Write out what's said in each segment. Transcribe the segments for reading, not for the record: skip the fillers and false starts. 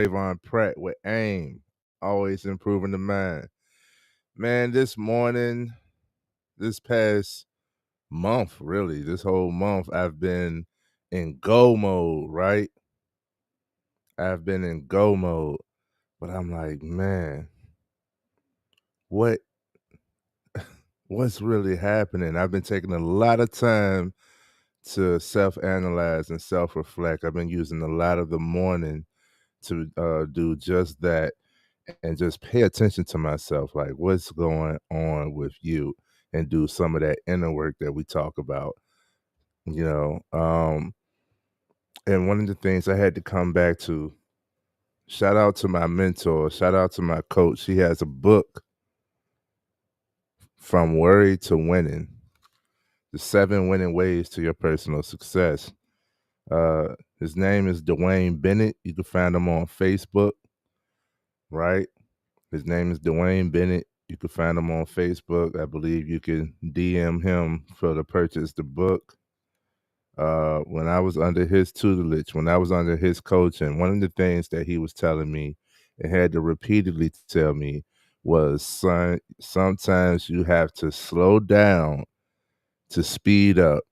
Tresvon Pratt with AIM, always improving the mind. Man, this morning, this past month, really, this whole month, I've been in go mode, right? I've been in go mode, but I'm like, man, what what's really happening? I've been taking a lot of time to self-analyze and self-reflect. I've been using a lot of the morning to do just that and just pay attention to myself, like what's going on with you, and do some of that inner work that we talk about, you know. And one of the things I had to come back to, shout out to my mentor, shout out to my coach. He has a book, From Worry to Winning, the 7 winning ways to your personal success. His name is Dwayne Bennett. You can find him on Facebook, right? His name is Dwayne Bennett. You can find him on Facebook. I believe you can DM him for to purchase the book. When I was under his tutelage, when I was under his coaching, one of the things that he was telling me and had to repeatedly tell me was, son, sometimes you have to slow down to speed up.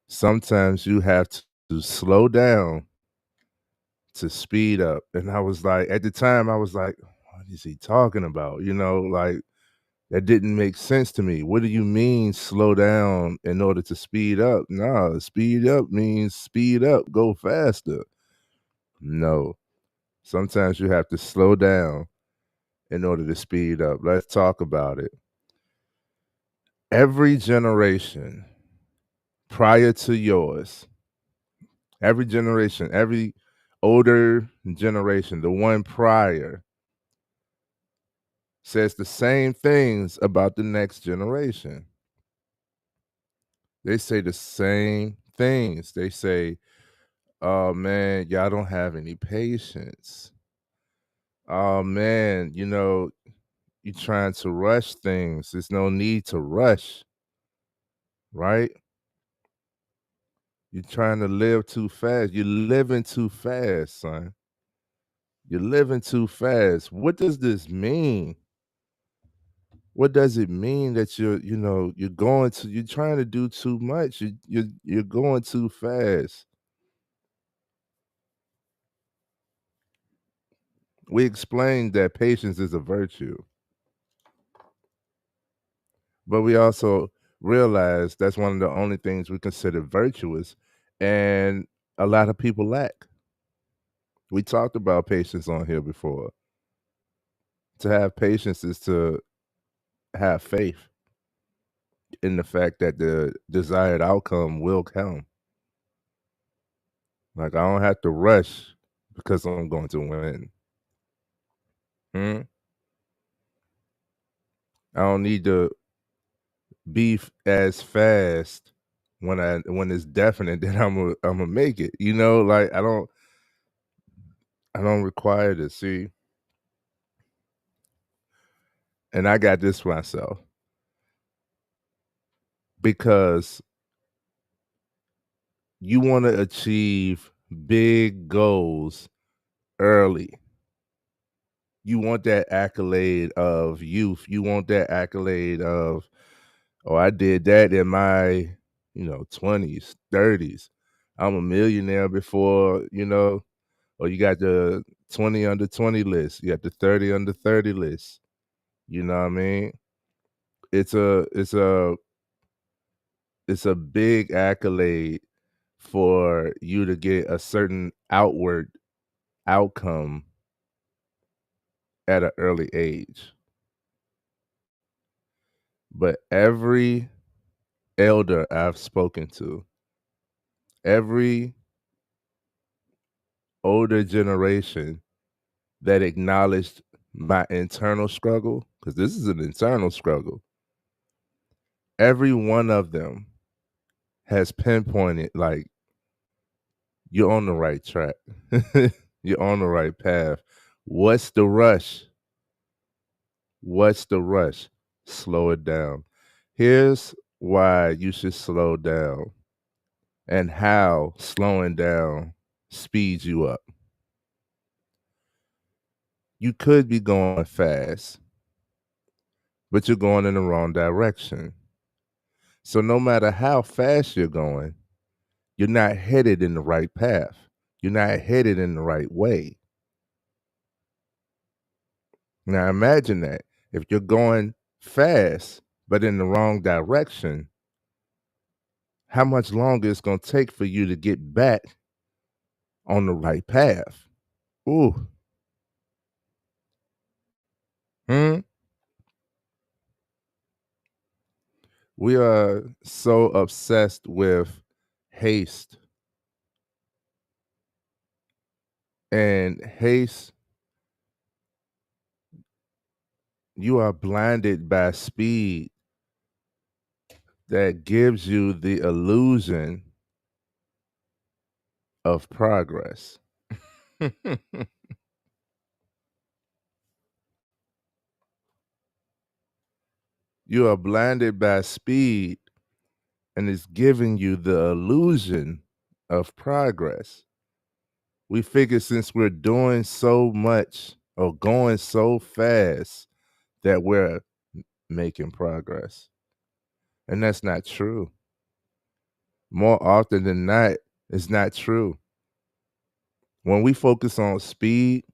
Sometimes you have to slow down to speed up. And I was like, at the time, I was like, what is he talking about? Like, that didn't make sense to me. What do you mean slow down in order to speed up? No, speed up means speed up, go faster. No, sometimes you have to slow down in order to speed up. Let's talk about it. Every generation prior to yours, every generation, every older generation, the one prior, says the same things about the next generation. They say the same things. They say, oh man, y'all don't have any patience. Oh man, you're trying to rush things. There's no need to rush, right? You're trying to live too fast. You're living too fast, son. You're living too fast. What does this mean? What does it mean that you're trying to do too much? You're going too fast. We explained that patience is a virtue, but we also realize that's one of the only things we consider virtuous, and a lot of people lack. We talked about patience on here before. To have patience is to have faith in the fact that the desired outcome will come. Like, I don't have to rush because I'm going to win. Hmm? I don't need to be as fast when it's definite that I'm gonna make it. Like, I don't require to see. And I got this for myself because you want to achieve big goals early. You want that accolade of youth. You want that accolade of, oh, I did that in my, 20s, 30s. I'm a millionaire before, or you got the 20 under 20 list. You got the 30 under 30 list. You know what I mean? It's a it's a it's a big accolade for you to get a certain outward outcome at an early age. But every elder I've spoken to, every older generation that acknowledged my internal struggle, because this is an internal struggle, every one of them has pinpointed, like, you're on the right track. You're on the right path. What's the rush? What's the rush? Slow it down. Here's why you should slow down and how slowing down speeds you up. You could be going fast, but you're going in the wrong direction. So no matter how fast you're not headed in the right path. You're not headed in the right way. Now imagine that. If you're going fast, but in the wrong direction, how much longer it's going to take for you to get back on the right path? Ooh. Hmm? We are so obsessed with haste. And haste, you are blinded by speed that gives you the illusion of progress. You are blinded by speed and it's giving you the illusion of progress. We figure since we're doing so much or going so fast that we're making progress. And that's not true. More often than not, it's not true. When we focus on speed,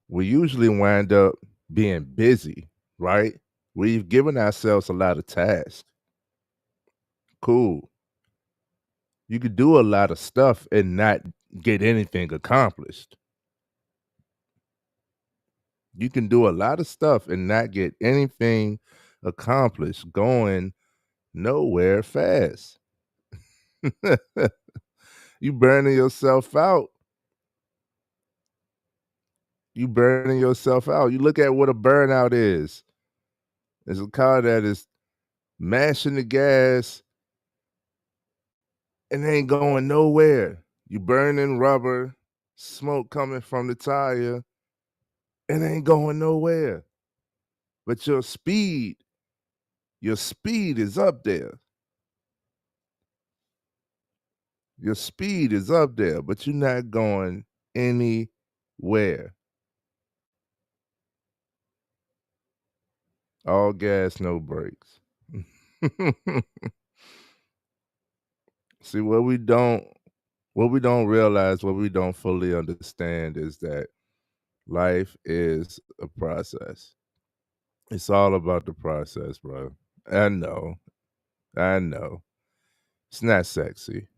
we usually wind up being busy, right? We've given ourselves a lot of tasks. Cool. You could do a lot of stuff and not get anything accomplished. You can do a lot of stuff and not get anything accomplished going nowhere fast. You burning yourself out. You burning yourself out. You look at what a burnout is. It's a car that is mashing the gas and ain't going nowhere. You burning rubber, smoke coming from the tire, and ain't going nowhere. But your speed is up there. Your speed is up there, but you're not going anywhere. All gas, no brakes. See, what we don't realize, what we don't fully understand is that life is a process. It's all about the process, bro. I know. I know. It's not sexy,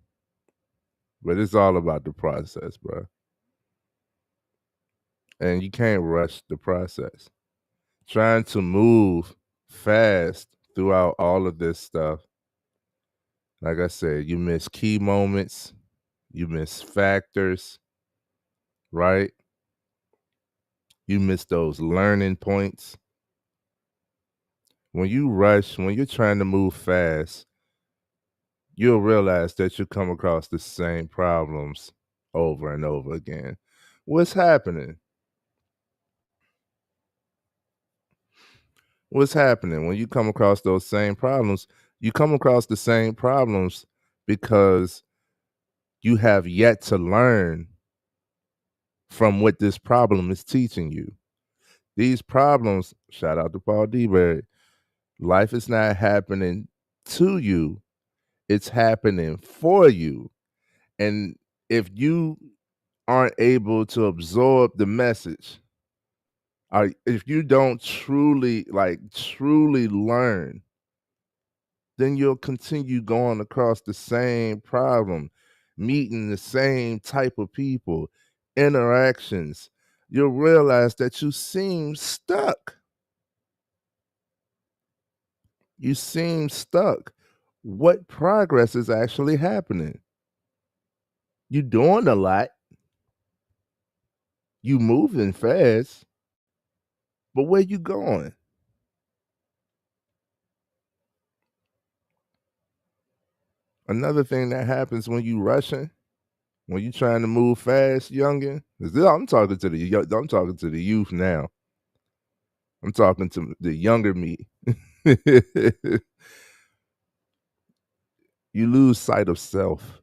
but it's all about the process, bro. And you can't rush the process. Trying to move fast throughout all of this stuff, like I said, you miss key moments, you miss factors, right? You miss those learning points. When you rush, when you're trying to move fast, you'll realize that you come across the same problems over and over again. What's happening? What's happening when you come across those same problems? You come across the same problems because you have yet to learn from what this problem is teaching you. These problems, shout out to Paul D. Life is not happening to you, it's happening for you. And if you aren't able to absorb the message, if you don't truly learn, then you'll continue going across the same problem, meeting the same type of people, interactions. You'll realize that you seem stuck. You seem stuck. What progress is actually happening? You doing a lot. You moving fast, but where you going? Another thing that happens when you rushing, when you trying to move fast, youngin. I'm talking to I'm talking to the youth now. I'm talking to the younger me. You lose sight of self.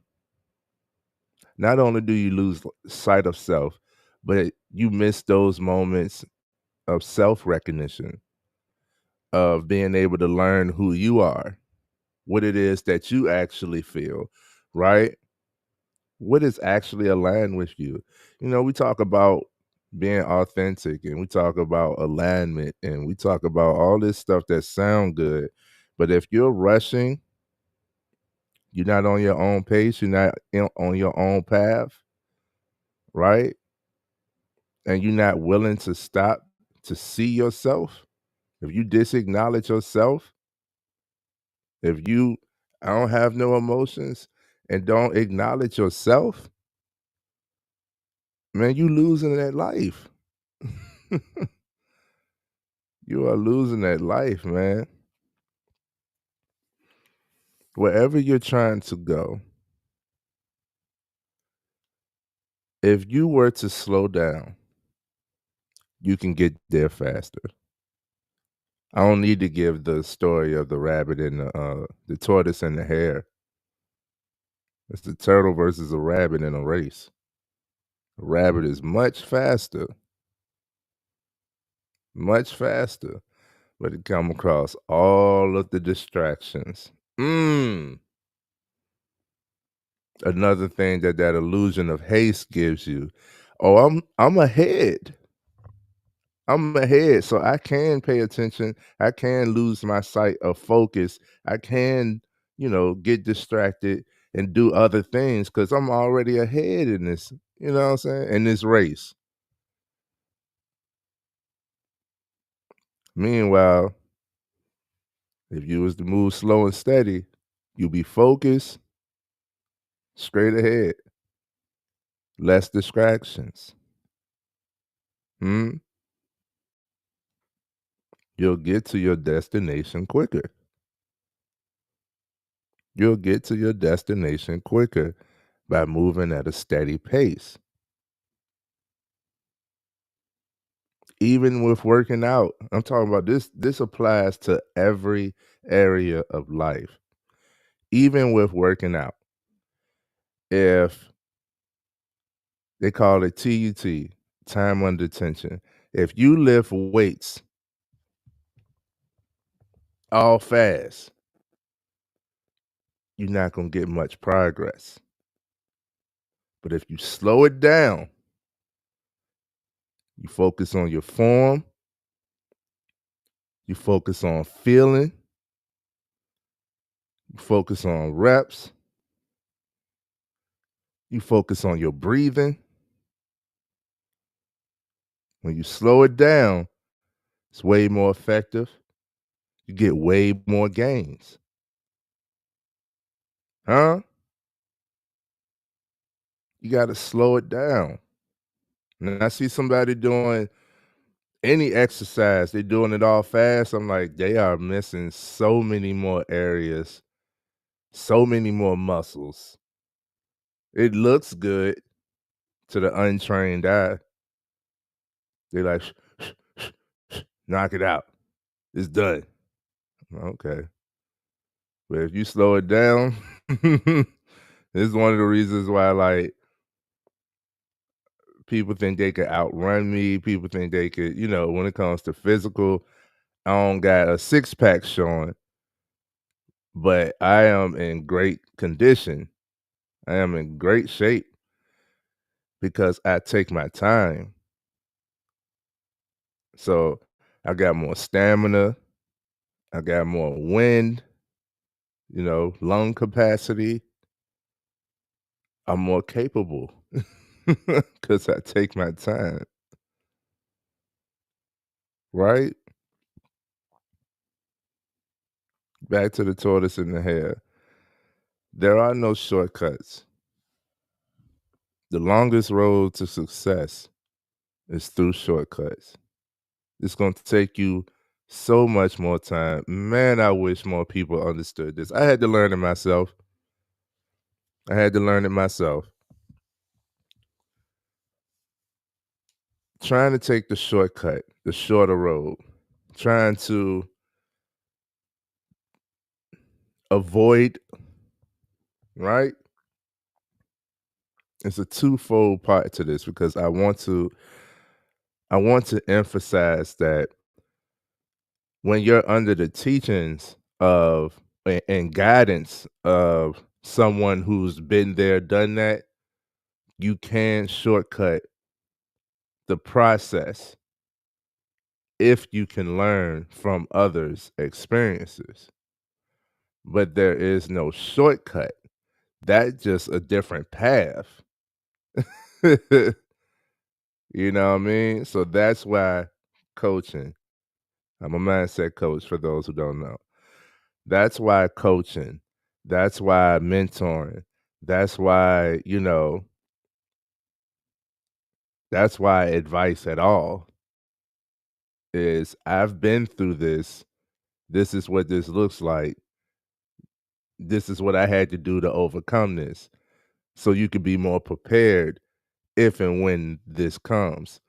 Not only do you lose sight of self, but you miss those moments of self-recognition, of being able to learn who you are, what it is that you actually feel, right? What is actually aligned with you? We talk about being authentic and we talk about alignment and we talk about all this stuff that sound good. But if you're rushing, you're not on your own pace, you're not on your own path, right? And you're not willing to stop to see yourself, if you disacknowledge yourself, if you I don't have no emotions and don't acknowledge yourself, man, you losing that life. You are losing that life, man. Wherever you're trying to go, if you were to slow down, you can get there faster. I don't need to give the story of the rabbit and the tortoise and the hare. It's the turtle versus a rabbit in a race. A rabbit is much faster, but it come across all of the distractions. Another thing that illusion of haste gives you. Oh, I'm ahead. I'm ahead, so I can pay attention. I can lose my sight of focus. I can, get distracted and do other things because I'm already ahead in this, you know what I'm saying? In this race. Meanwhile, if you was to move slow and steady, you be focused, straight ahead, less distractions. Hmm? You'll get to your destination quicker. You'll get to your destination quicker by moving at a steady pace. Even with working out, I'm talking about this applies to every area of life. Even with working out. If they call it TUT, time under tension. If you lift weights all fast, you're not gonna get much progress. But if you slow it down, you focus on your form, you focus on feeling, you focus on reps, you focus on your breathing. When you slow it down, it's way more effective. You get way more gains. Huh? You gotta slow it down. And I see somebody doing any exercise, they're doing it all fast. I'm like, they are missing so many more areas, so many more muscles. It looks good to the untrained eye. They're like, knock it out. It's done. Okay. But if you slow it down, this is one of the reasons why, like, people think they could outrun me. People think they could, when it comes to physical, I don't got a six pack showing, but I am in great condition. I am in great shape because I take my time. So I got more stamina. I got more wind, lung capacity. I'm more capable because I take my time, right? Back to the tortoise and the hare. There are no shortcuts. The longest road to success is through shortcuts. It's going to take you so much more time. Man, I wish more people understood this. I had to learn it myself. I had to learn it myself. Trying to take the shortcut, the shorter road, trying to avoid, right? it's a twofold part to this because I want to emphasize that when you're under the teachings of and guidance of someone who's been there, done that, you can shortcut the process if you can learn from others' experiences. But there is no shortcut. That's just a different path. You know what I mean? So that's why coaching, I'm a mindset coach for those who don't know. That's why coaching, that's why mentoring, that's why, that's why advice at all is I've been through this. This is what this looks like. This is what I had to do to overcome this. So you could be more prepared if and when this comes.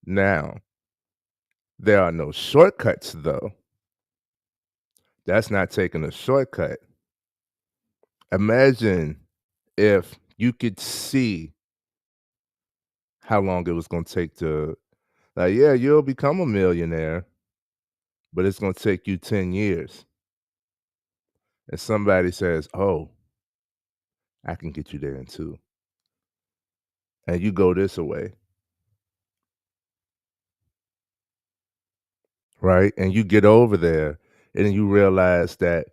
Now, there are no shortcuts though. That's not taking a shortcut. Imagine if you could see how long it was going to take to, like, yeah, you'll become a millionaire, but it's going to take you 10 years. And somebody says, oh, I can get you there in two. And you go this away, right? And you get over there and then you realize that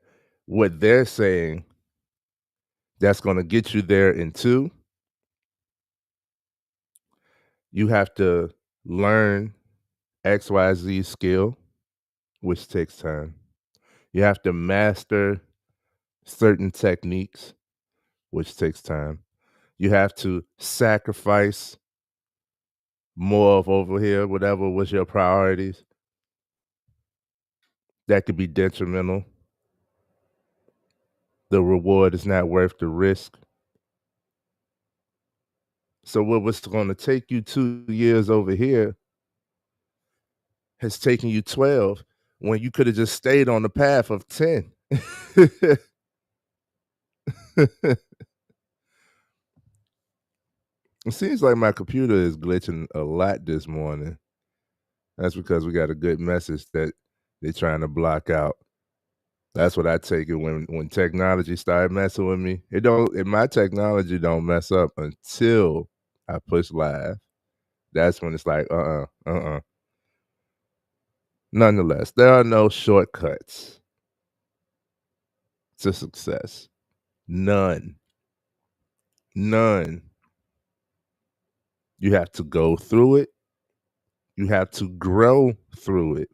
what they're saying that's going to get you there in two, you have to learn XYZ skill, which takes time. You have to master certain techniques, which takes time. You have to sacrifice more of over here, whatever was your priorities. That could be detrimental. The reward is not worth the risk. So what was going to take you 2 years over here has taken you 12 when you could have just stayed on the path of 10. It seems like my computer is glitching a lot this morning. That's because we got a good message that they're trying to block out. That's what I take it when technology started messing with me. My technology don't mess up until I push live. That's when it's like, uh-uh. Nonetheless, there are no shortcuts to success. None. None. You have to go through it. You have to grow through it.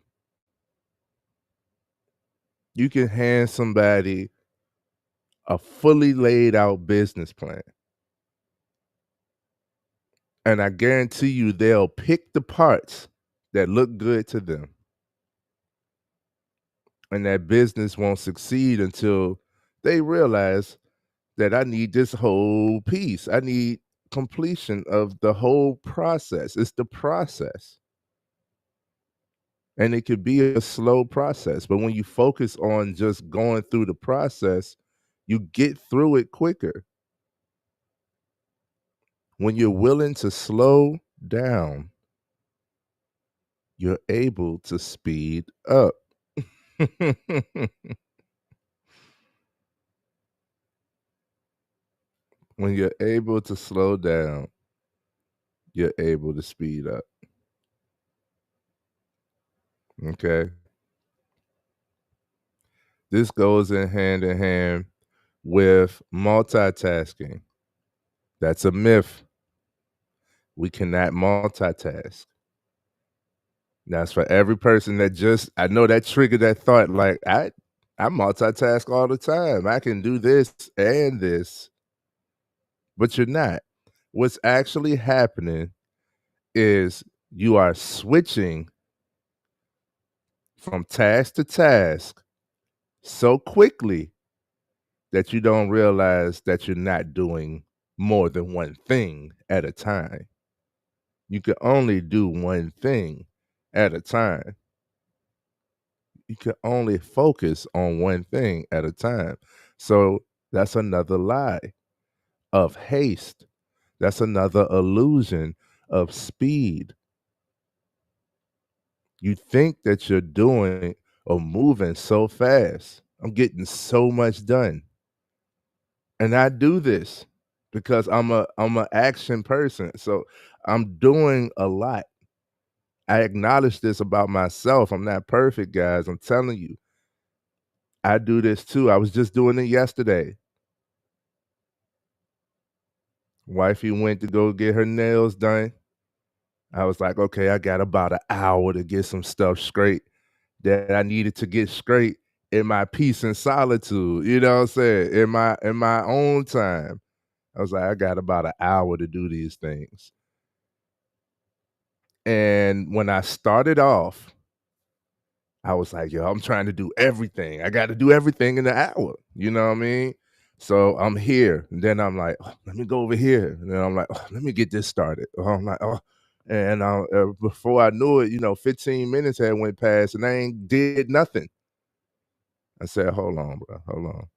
You can hand somebody a fully laid out business plan, and I guarantee you they'll pick the parts that look good to them. And that business won't succeed until they realize that I need this whole piece. I need completion of the whole process. It's the process. And it could be a slow process, but when you focus on just going through the process, you get through it quicker. When you're willing to slow down, you're able to speed up. When you're able to slow down, you're able to speed up. Okay. This goes in hand with multitasking. That's a myth. We cannot multitask. That's for every person that I know that triggered that thought, like, I multitask all the time. I can do this and this, but you're not. What's actually happening is you are switching from task to task so quickly that you don't realize that you're not doing more than one thing at a time. You can only do one thing at a time. You can only focus on one thing at a time. So that's another lie of haste. That's another illusion of speed. You think that you're doing or moving so fast. I'm getting so much done. And I do this because I'm a action person. So I'm doing a lot. I acknowledge this about myself. I'm not perfect, guys. I'm telling you. I do this too. I was just doing it yesterday. Wifey went to go get her nails done. I was like, okay, I got about an hour to get some stuff straight that I needed to get straight in my peace and solitude. You know what I'm saying? In my own time. I was like, I got about an hour to do these things. And when I started off, I was like, yo, I'm trying to do everything. I got to do everything in an hour. You know what I mean? So I'm here. And then I'm like, oh, let me go over here. And then I'm like, oh, let me get this started. Oh, I'm like, oh. And before I knew it, 15 minutes had went past and I ain't did nothing. I said, hold on, bro. Hold on.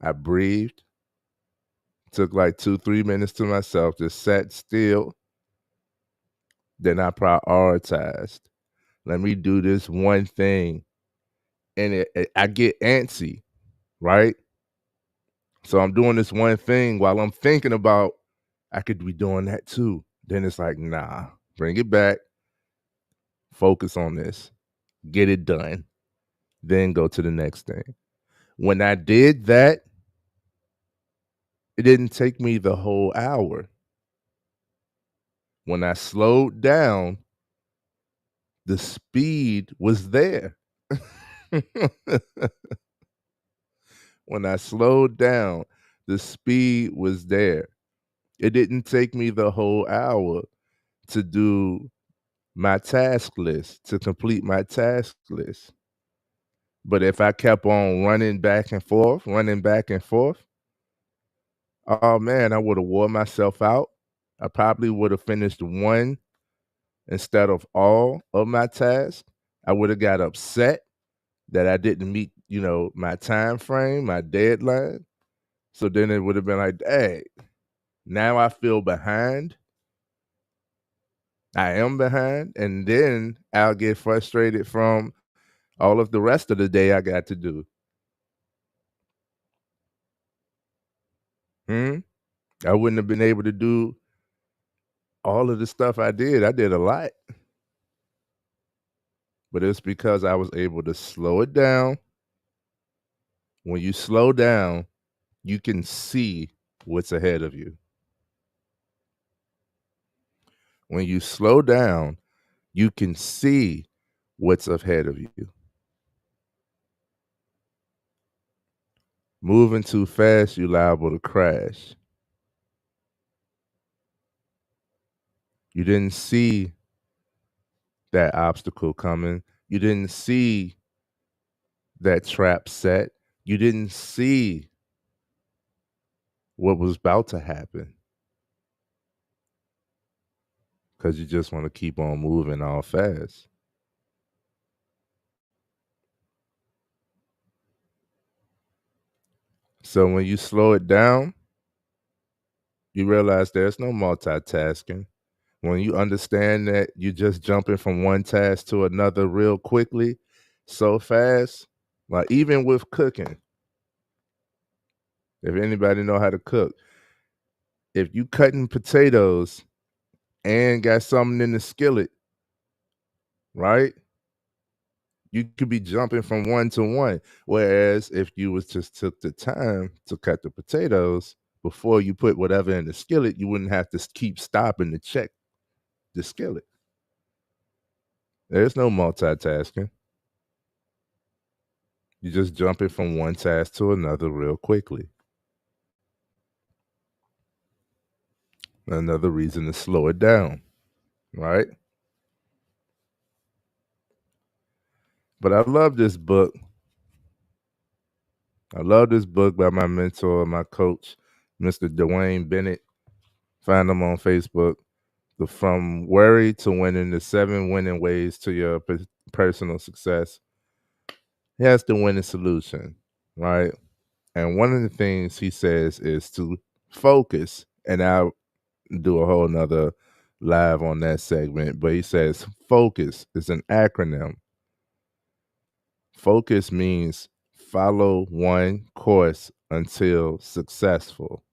I breathed, took like 2-3 minutes to myself, just sat still. Then I prioritized. Let me do this one thing. And I get antsy, right? So I'm doing this one thing while I'm thinking about I could be doing that too. Then it's like, nah, bring it back, focus on this, get it done, then go to the next thing. When I did that, it didn't take me the whole hour. When I slowed down, the speed was there. When I slowed down, the speed was there. It didn't take me the whole hour to do my task list, to complete my task list. But if I kept on running back and forth, oh man, I would have wore myself out. I probably would have finished one instead of all of my tasks. I would have got upset that I didn't meet, my time frame, my deadline. So then it would have been like, hey, now I feel behind. I am behind. And then I'll get frustrated from all of the rest of the day I got to do. I wouldn't have been able to do all of the stuff I did. I did a lot, but it's because I was able to slow it down. When you slow down, you can see what's ahead of you. When you slow down, you can see what's ahead of you. Moving too fast, you're liable to crash. You didn't see that obstacle coming. You didn't see that trap set. You didn't see what was about to happen because you just want to keep on moving all fast. So when you slow it down, you realize there's no multitasking. When you understand that you're just jumping from one task to another real quickly, so fast, like even with cooking, if anybody know how to cook, if you cutting potatoes and got something in the skillet, right? You could be jumping from one to one. Whereas if you was just took the time to cut the potatoes before you put whatever in the skillet, you wouldn't have to keep stopping to check the skillet. There's no multitasking. You're just jumping from one task to another real quickly. Another reason to slow it down, right? But I love this book. I love this book by my mentor, my coach, Mr. Dwayne Bennett. Find him on Facebook. The From Worry to Winning, the 7 winning ways to your personal success. He has the winning solution, right? And one of the things he says is to focus And I'll do a whole nother live on that segment. But he says focus is an acronym. Focus means follow one course until successful.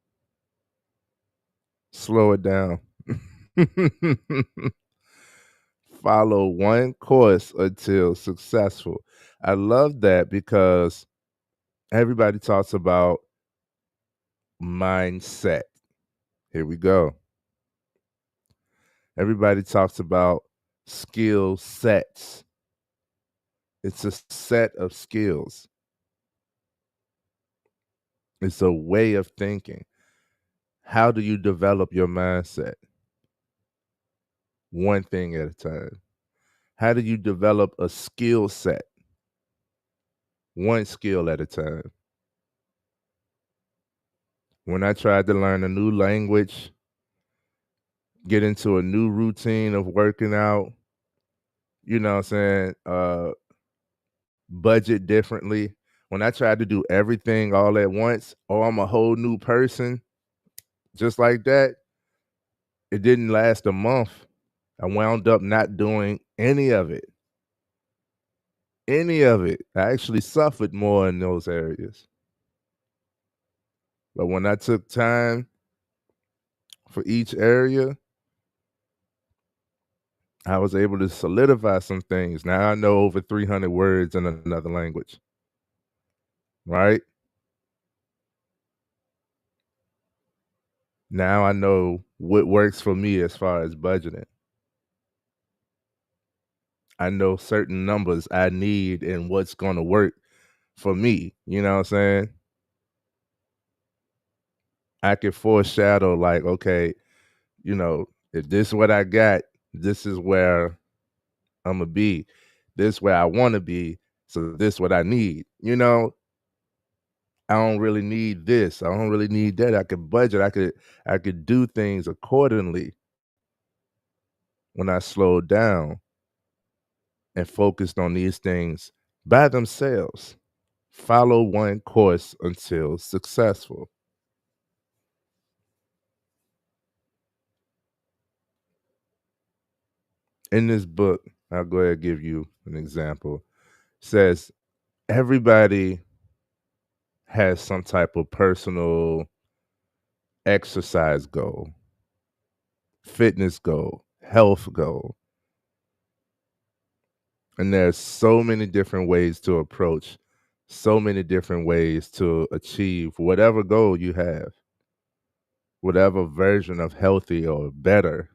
Slow it down. Follow one course until successful. I love that because everybody talks about mindset. Here we go. Everybody talks about skill sets. It's a set of skills. It's a way of thinking. How do you develop your mindset? One thing at a time. How do you develop a skill set? One skill at a time. When I tried to learn a new language, get into a new routine of working out, you know what I'm saying, budget differently. When I tried to do everything all at once, oh, I'm a whole new person, just like that, it didn't last a month. I wound up not doing any of it. Any of it. I actually suffered more in those areas. But when I took time for each area, I was able to solidify some things. Now I know over 300 words in another language, right? Now I know what works for me as far as budgeting. I know certain numbers I need and what's going to work for me. You know what I'm saying? I can foreshadow, like, okay, if this is what I got, this is where I'm going to be. This is where I want to be. So this is what I need. I don't really need this. I don't really need that. I could budget. I could do things accordingly when I slowed down and focused on these things by themselves. Follow one course until successful. In this book, I'll go ahead and give you an example. It says everybody has some type of personal exercise goal, fitness goal, health goal. And there's so many different ways to approach, so many different ways to achieve whatever goal you have, whatever version of healthy or better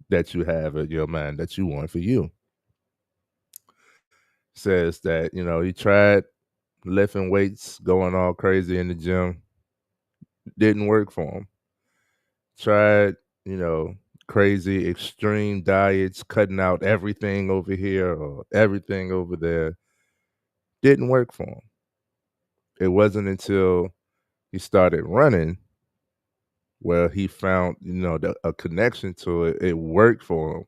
that you have in your mind that you want for you. Says that, he tried lifting weights, going all crazy in the gym, didn't work for him. Tried, crazy extreme diets, cutting out everything over here or everything over there, didn't work for him. It wasn't until he started running where he found, a connection to it. It worked for him.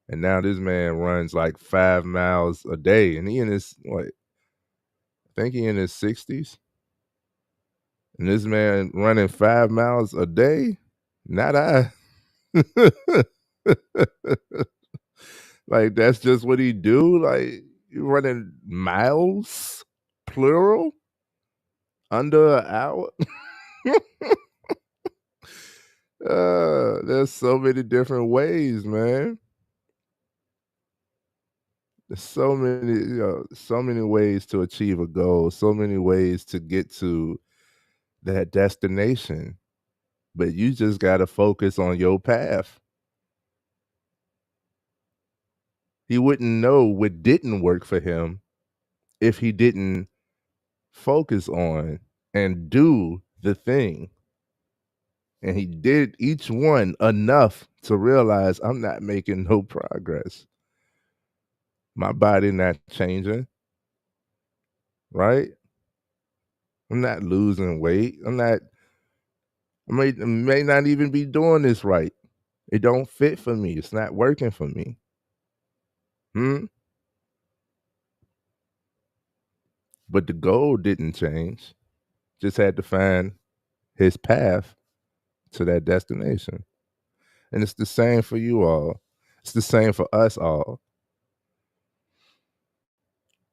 And now this man runs like 5 miles a day. And he in his, I think he in his 60s. And this man running 5 miles a day? Not I. Like, that's just what he do? Like, you running miles, plural, under an hour? There's so many different ways, man. There's so many ways to achieve a goal, so many ways to get to that destination. But you just gotta focus on your path. He wouldn't know what didn't work for him if he didn't focus on and do the thing. And he did each one enough to realize I'm not making no progress. My body not changing, right? I'm not losing weight. I may not even be doing this right. It don't fit for me. It's not working for me. But the goal didn't change. Just had to find his path to that destination. And it's the same for you all. It's the same for us all.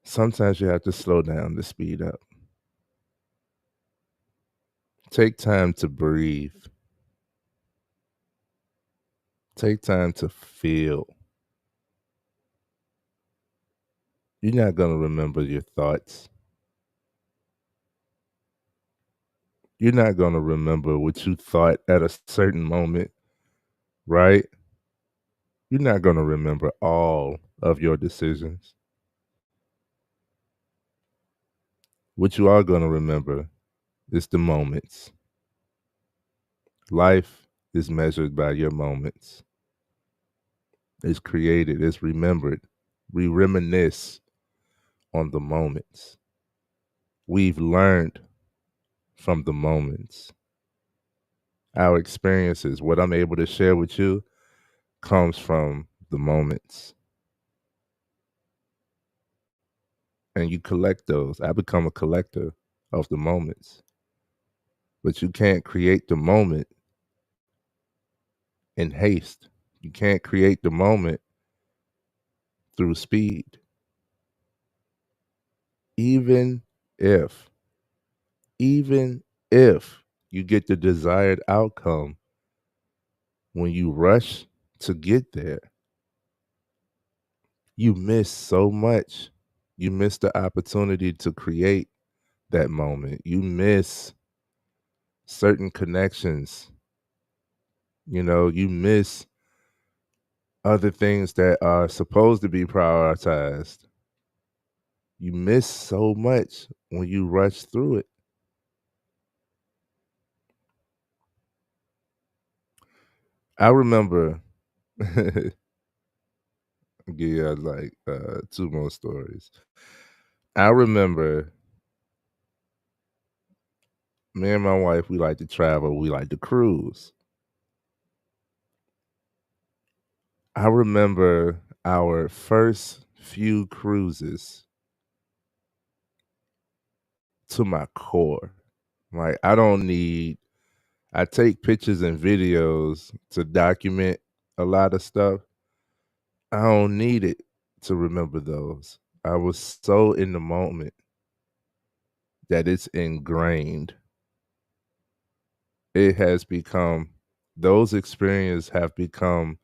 Sometimes you have to slow down to speed up. Take time to breathe. Take time to feel. You're not going to remember your thoughts. You're not going to remember what you thought at a certain moment, right? You're not going to remember all of your decisions. What you are going to remember is the moments. Life is measured by your moments. It's created, it's remembered. We reminisce on the moments. We've learned from the moments. Our experiences, what I'm able to share with you, comes from the moments. And you collect those. I become a collector of the moments. But you can't create the moment in haste. You can't create the moment through speed. Even if, even if you get the desired outcome, when you rush to get there, you miss so much. You miss the opportunity to create that moment. You miss certain connections. You miss other things that are supposed to be prioritized. You miss so much when you rush through it. I remember, give you like two more stories. I remember me and my wife, we like to travel, we like to cruise. I remember our first few cruises to my core. Like, I take pictures and videos to document a lot of stuff. I don't need it to remember those. I was so in the moment that it's ingrained. It has become, those experiences have become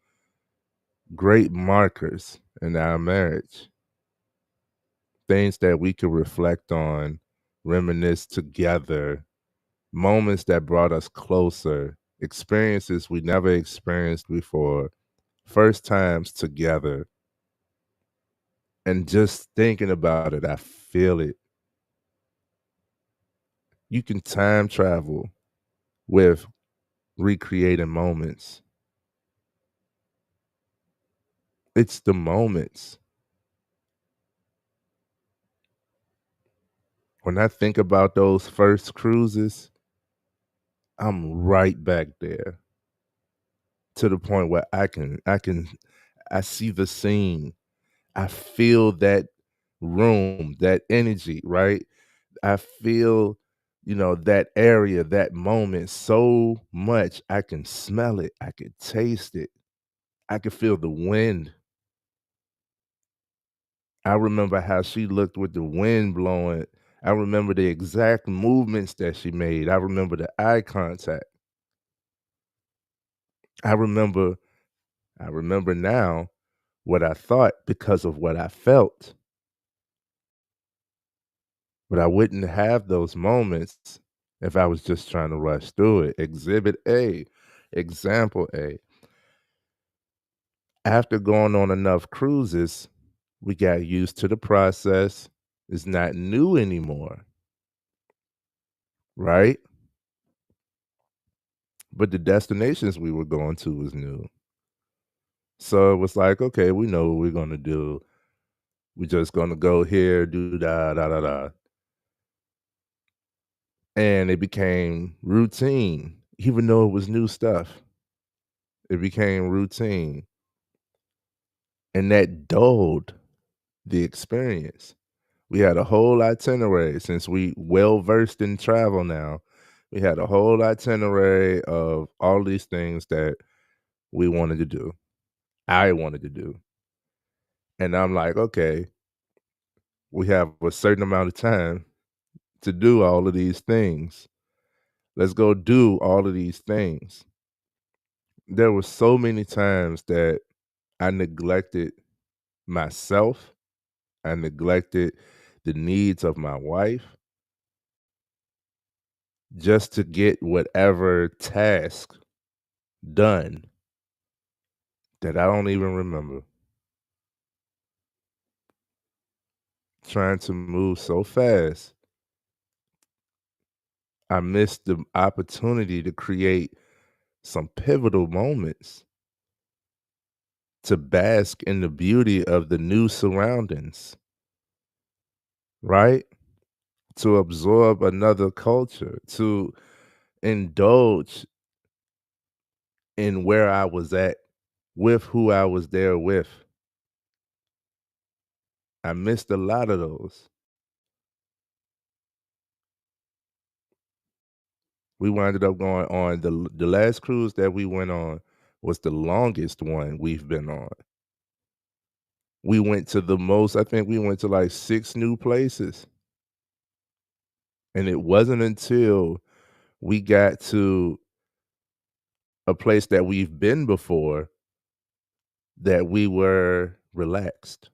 great markers in our marriage. Things that we can reflect on, reminisce together, moments that brought us closer, experiences we never experienced before, first times together. And just thinking about it, I feel it. You can time travel with recreating moments. It's the moments. When I think about those first cruises, I'm right back there to the point where I see the scene. I feel that room, that energy, right? I feel, that area, that moment so much. I can smell it. I can taste it. I can feel the wind. I remember how she looked with the wind blowing. I remember the exact movements that she made. I remember the eye contact. I remember I remember now what I thought because of what I felt. But I wouldn't have those moments if I was just trying to rush through it. Exhibit A, example A. After going on enough cruises, we got used to the process. It's not new anymore, right? But the destinations we were going to was new. So it was like, okay, we know what we're gonna do. We're just gonna go here, do da da da da. And it became routine, even though it was new stuff. It became routine. And that dulled the experience. We had a whole itinerary since we well versed in travel now. We had a whole itinerary of all these things that we wanted to do. I wanted to do. And I'm like, okay, we have a certain amount of time to do all of these things. Let's go do all of these things. There were so many times that I neglected myself. I neglected the needs of my wife just to get whatever task done that I don't even remember. Trying to move so fast, I missed the opportunity to create some pivotal moments to bask in the beauty of the new surroundings, right? To absorb another culture, to indulge in where I was at with who I was there with. I missed a lot of those. We winded up going on the last cruise that we went on was the longest one we've been on. We went to the most I think we went to, like, 6 new places, and it wasn't until we got to a place that we've been before that we were relaxed.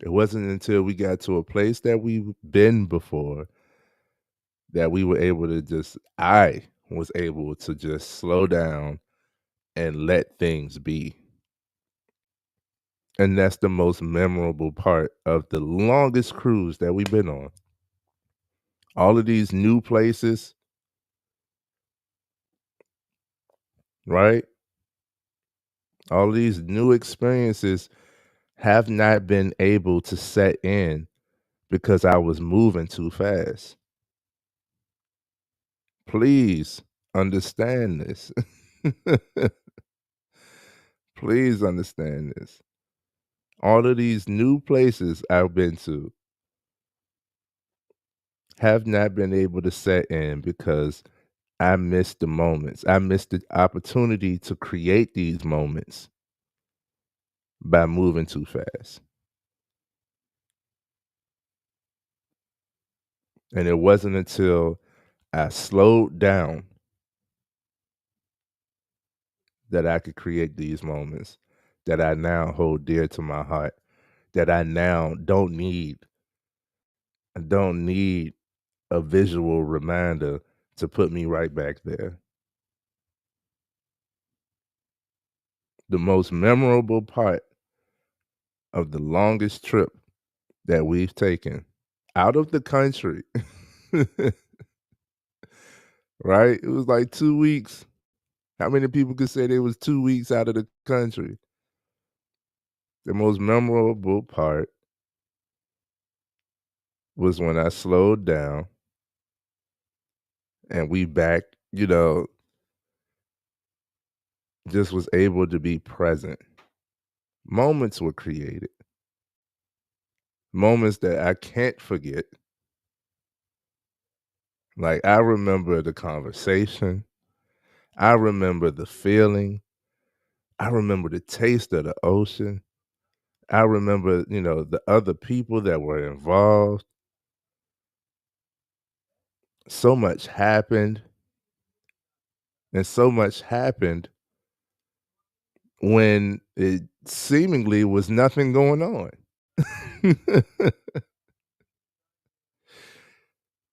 It wasn't until we got to a place that we've been before that we were able to just I was able to just slow down and let things be. And that's the most memorable part of the longest cruise that we've been on. All of these new places, right? All of these new experiences have not been able to set in because I was moving too fast. Please understand this. Please understand this. All of these new places I've been to have not been able to set in because I missed the moments. I missed the opportunity to create these moments by moving too fast. And it wasn't until I slowed down that I could create these moments that I now hold dear to my heart, that I now don't need a visual reminder to put me right back there. The most memorable part of the longest trip that we've taken out of the country, right? It was like 2 weeks. How many people could say they was 2 weeks out of the country? The most memorable part was when I slowed down and we back, just was able to be present. Moments were created, moments that I can't forget. Like, I remember the conversation, I remember the feeling, I remember the taste of the ocean, I remember, the other people that were involved. So much happened, and so much happened when it seemingly was nothing going on.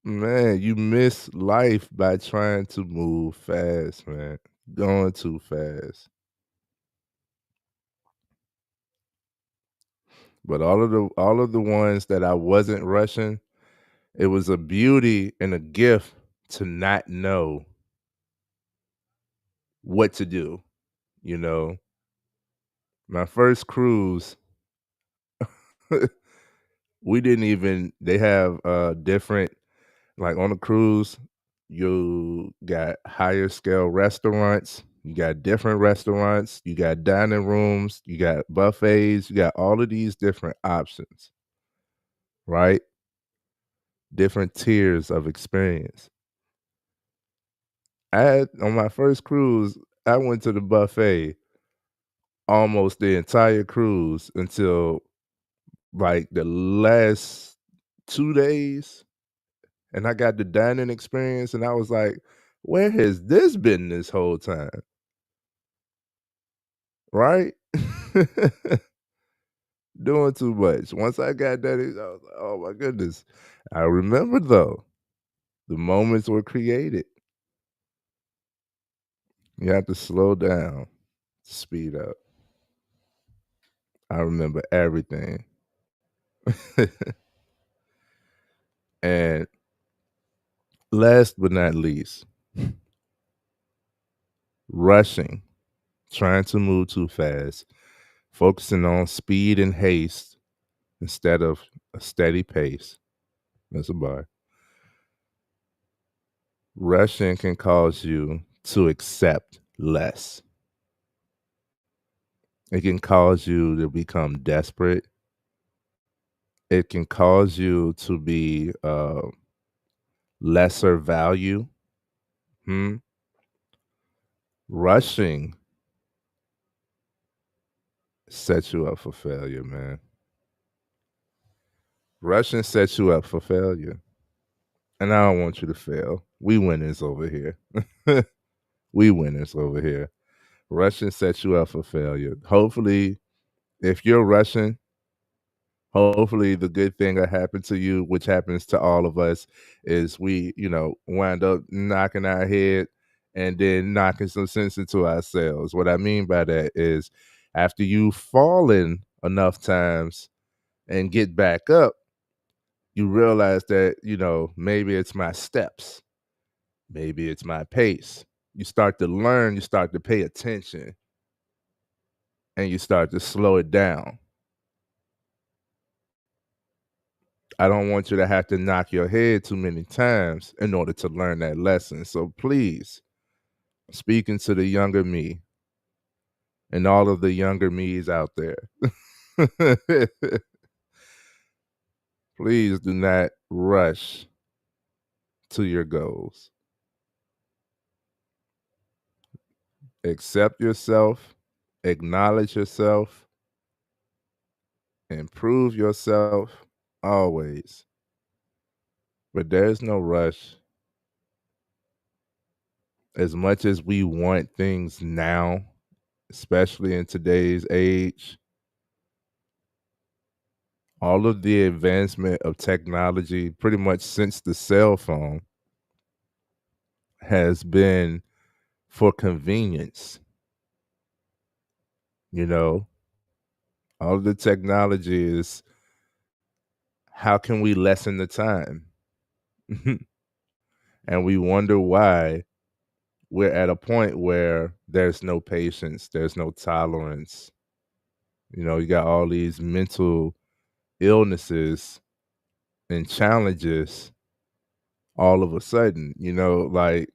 Man, you miss life by trying to move fast, man. Going too fast. But all of the ones that I wasn't rushing, it was a beauty and a gift to not know what to do, you know? My first cruise, we didn't even they have different like on a cruise, you got higher scale restaurants, you got different restaurants, you got dining rooms, you got buffets, you got all of these different options, right? different tiers of experience. I had on my first cruise, I went to the buffet almost the entire cruise until like the last 2 days, and I got the dining experience, and I was like, "Where has this been this whole time?" Right? Doing too much. Once I got that, I was like, "Oh my goodness." I remember though, the moments were created. You have to slow down, speed up. I remember everything. And last but not least, rushing, trying to move too fast, focusing on speed and haste instead of a steady pace. That's a bar. Rushing can cause you to accept less. It can cause you to become desperate. It can cause you to be lesser value. Hmm? Rushing sets you up for failure, man. Rushing sets you up for failure. And I don't want you to fail. We winners over here. We winners over here. Rushing sets you up for failure. Hopefully, if you're rushing, hopefully the good thing that happened to you, which happens to all of us, is we, wind up knocking our head and then knocking some sense into ourselves. What I mean by that is after you've fallen enough times and get back up, you realize that, maybe it's my steps, maybe it's my pace. You start to learn, you start to pay attention, and you start to slow it down. I don't want you to have to knock your head too many times in order to learn that lesson. So please, speaking to the younger me and all of the younger me's out there, please do not rush to your goals. Accept yourself, acknowledge yourself, improve yourself always. But there's no rush. As much as we want things now, especially in today's age, all of the advancement of technology, pretty much since the cell phone, has been for convenience. You know, all of the technology is how can we lessen the time? And we wonder why we're at a point where there's no patience, there's no tolerance. You got all these mental illnesses and challenges all of a sudden, like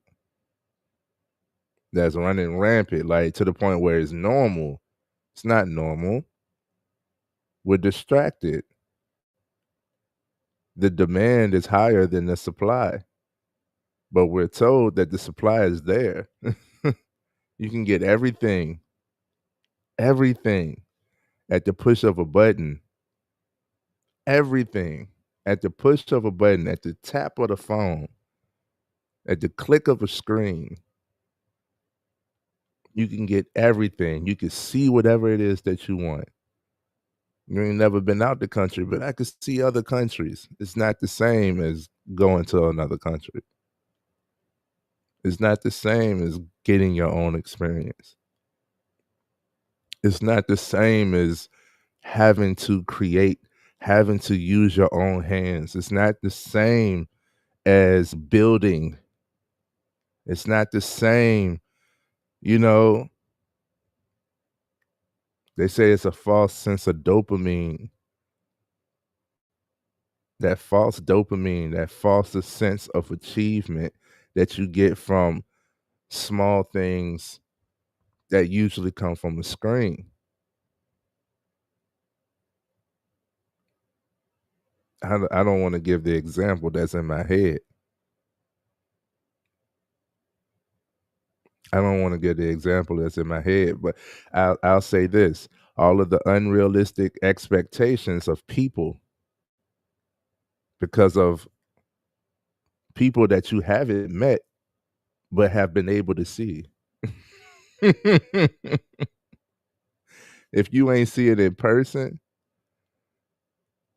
that's running rampant, like to the point where it's normal. It's not normal. We're distracted. The demand is higher than the supply, but we're told that the supply is there. You can get everything at the push of a button, everything at the push of a button, at the tap of the phone, at the click of a screen. You can get everything. You can see whatever it is that you want. You ain't never been out the country, but I could see other countries. It's not the same as going to another country. It's not the same as getting your own experience. It's not the same as having to create, having to use your own hands. It's not the same as building. It's not the same, you know, they say it's a false sense of dopamine. That false dopamine, that false sense of achievement that you get from small things that usually come from a screen. I don't want to give the example that's in my head. I don't want to give the example that's in my head, but I'll say this: all of the unrealistic expectations of people because of people that you haven't met but have been able to see. If you ain't see it in person,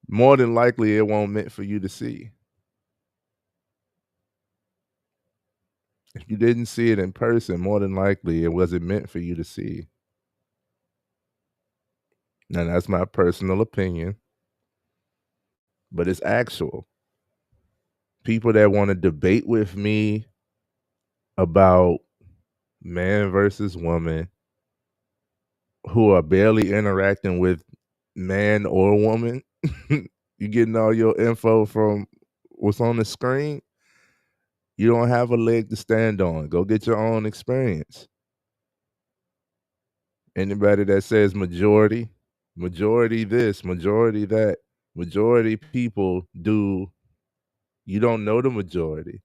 more than likely it won't meant for you to see. If you didn't see it in person, more than likely it wasn't meant for you to see. Now that's my personal opinion, but it's actual. People that want to debate with me about man versus woman who are barely interacting with man or woman, you getting all your info from what's on the screen, you don't have a leg to stand on. Go get your own experience. Anybody that says majority this, majority that, majority people do, you don't know the majority.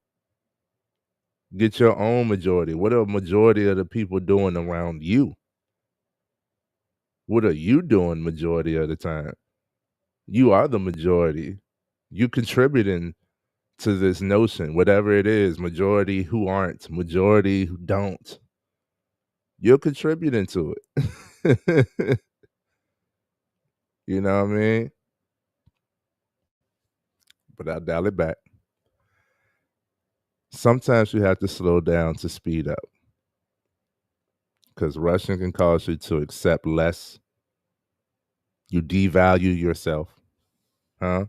Get your own majority. What are majority of the people doing around you? What are you doing majority of the time? You are the majority. You contributing to this notion, whatever it is, majority who aren't, majority who don't. You're contributing to it. You know what I mean? But I dial it back. Sometimes you have to slow down to speed up because rushing can cause you to accept less. You devalue yourself, huh?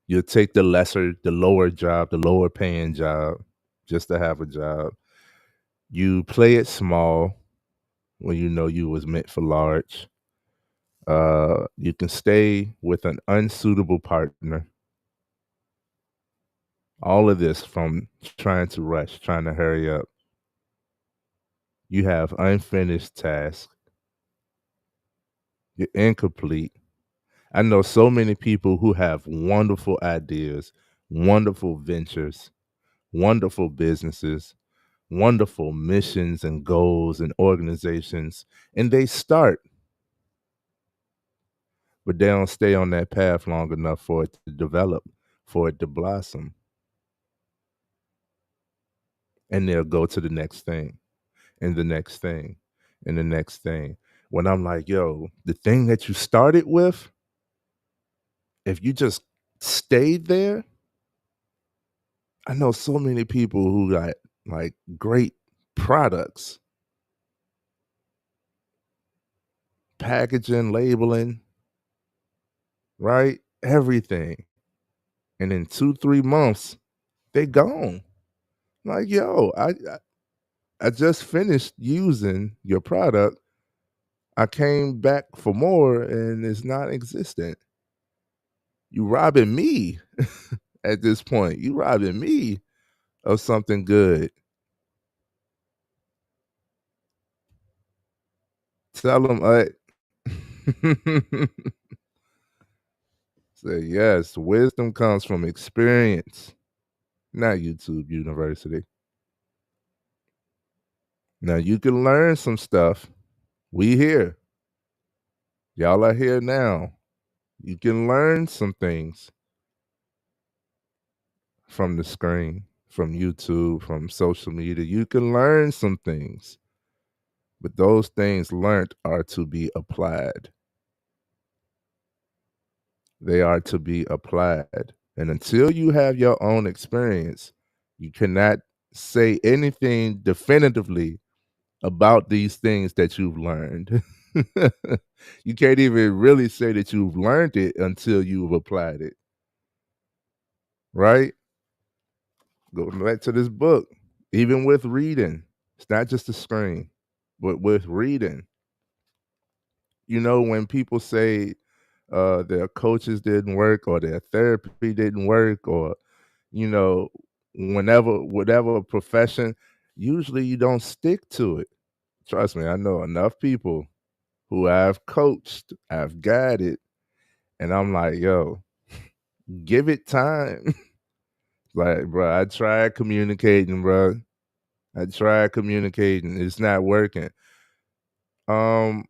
You'll take the lower job, the lower paying job just to have a job. You play it small when you know you was meant for large. You can stay with an unsuitable partner. All of this from trying to rush, trying to hurry up. You have unfinished tasks. You're incomplete. I know so many people who have wonderful ideas, wonderful ventures, wonderful businesses, wonderful missions and goals and organizations, and they start, but they don't stay on that path long enough for it to develop, for it to blossom. And they'll go to the next thing and the next thing and the next thing. When I'm like, yo, the thing that you started with, if you just stayed there, I know so many people who got like great products, packaging, labeling, right? Everything. And in 2, 3 months, they gone. Like, yo, I just finished using your product. I came back for more and it's not existent. You robbing me at this point. You robbing me of something good. Tell them, say yes. Wisdom comes from experience, not YouTube University. Now you can learn some stuff. We here. Y'all are here now. You can learn some things from the screen, from YouTube, from social media. You can learn some things, but those things learned are to be applied. They are to be applied. And until you have your own experience, you cannot say anything definitively about these things that you've learned. You can't even really say that you've learned it until you've applied it, right? Going back to this book, even with reading, it's not just the screen, but with reading. You know, when people say their coaches didn't work or their therapy didn't work or, you know, whatever profession, usually you don't stick to it. Trust me, I know enough people who I've coached, I've guided, and I'm like, yo, Give it time. Like, bro, I tried communicating, bro. I tried communicating. It's not working. Um,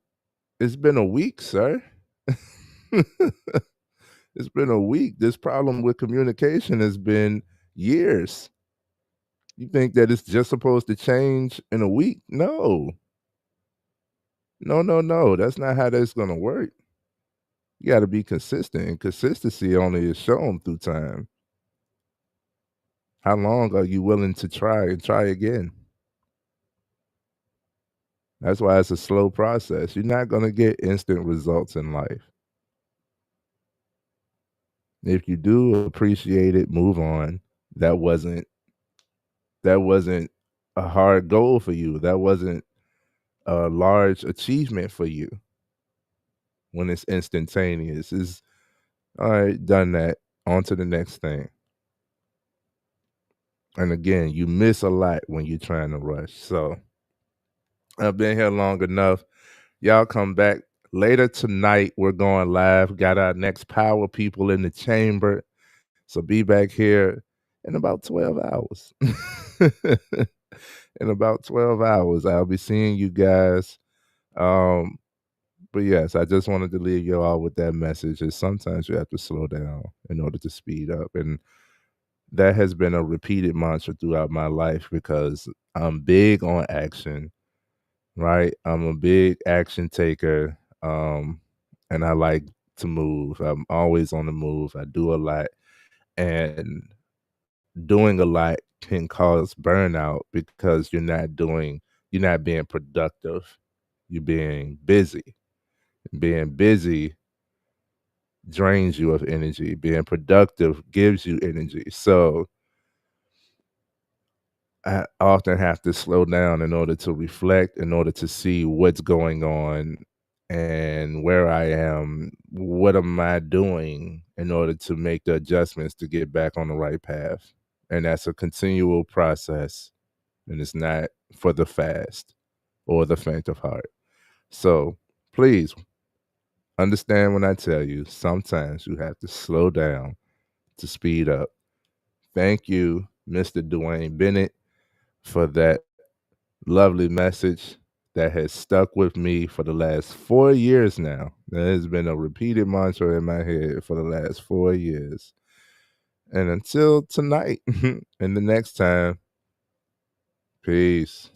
it's been a week, sir. It's been a week. This problem with communication has been years. You think that it's just supposed to change in a week? No. No, no, no. That's not how that's gonna work. You gotta be consistent, and consistency only is shown through time. How long are you willing to try and try again? That's why it's a slow process. You're not gonna get instant results in life. If you do appreciate it, move on. That wasn't that wasn't a hard goal for you. That wasn't a large achievement for you when it's instantaneous. Is all right, done that. On to the next thing. And again, you miss a lot when you're trying to rush. So I've been here long enough. Y'all come back later tonight. We're going live. Got our next power people in the chamber. So be back here in about 12 hours. In about 12 hours, I'll be seeing you guys. Um, but yes, I just wanted to leave you all with that message is sometimes you have to slow down in order to speed up. And that has been a repeated mantra throughout my life because I'm big on action, right? I'm a big action taker. And I like to move. I'm always on the move. I do a lot. And doing a lot can cause burnout because you're not being productive. You're being busy. Being busy drains you of energy. Being productive gives you energy. So I often have to slow down in order to reflect, in order to see what's going on and where I am. What am I doing in order to make the adjustments to get back on the right path? And that's a continual process, and it's not for the fast or the faint of heart. So please understand when I tell you sometimes you have to slow down to speed up. Thank you, Mr. Dwayne Bennett, for that lovely message that has stuck with me for the last 4 years now. That has been a repeated mantra in my head for the last 4 years. And until tonight and the next time, peace.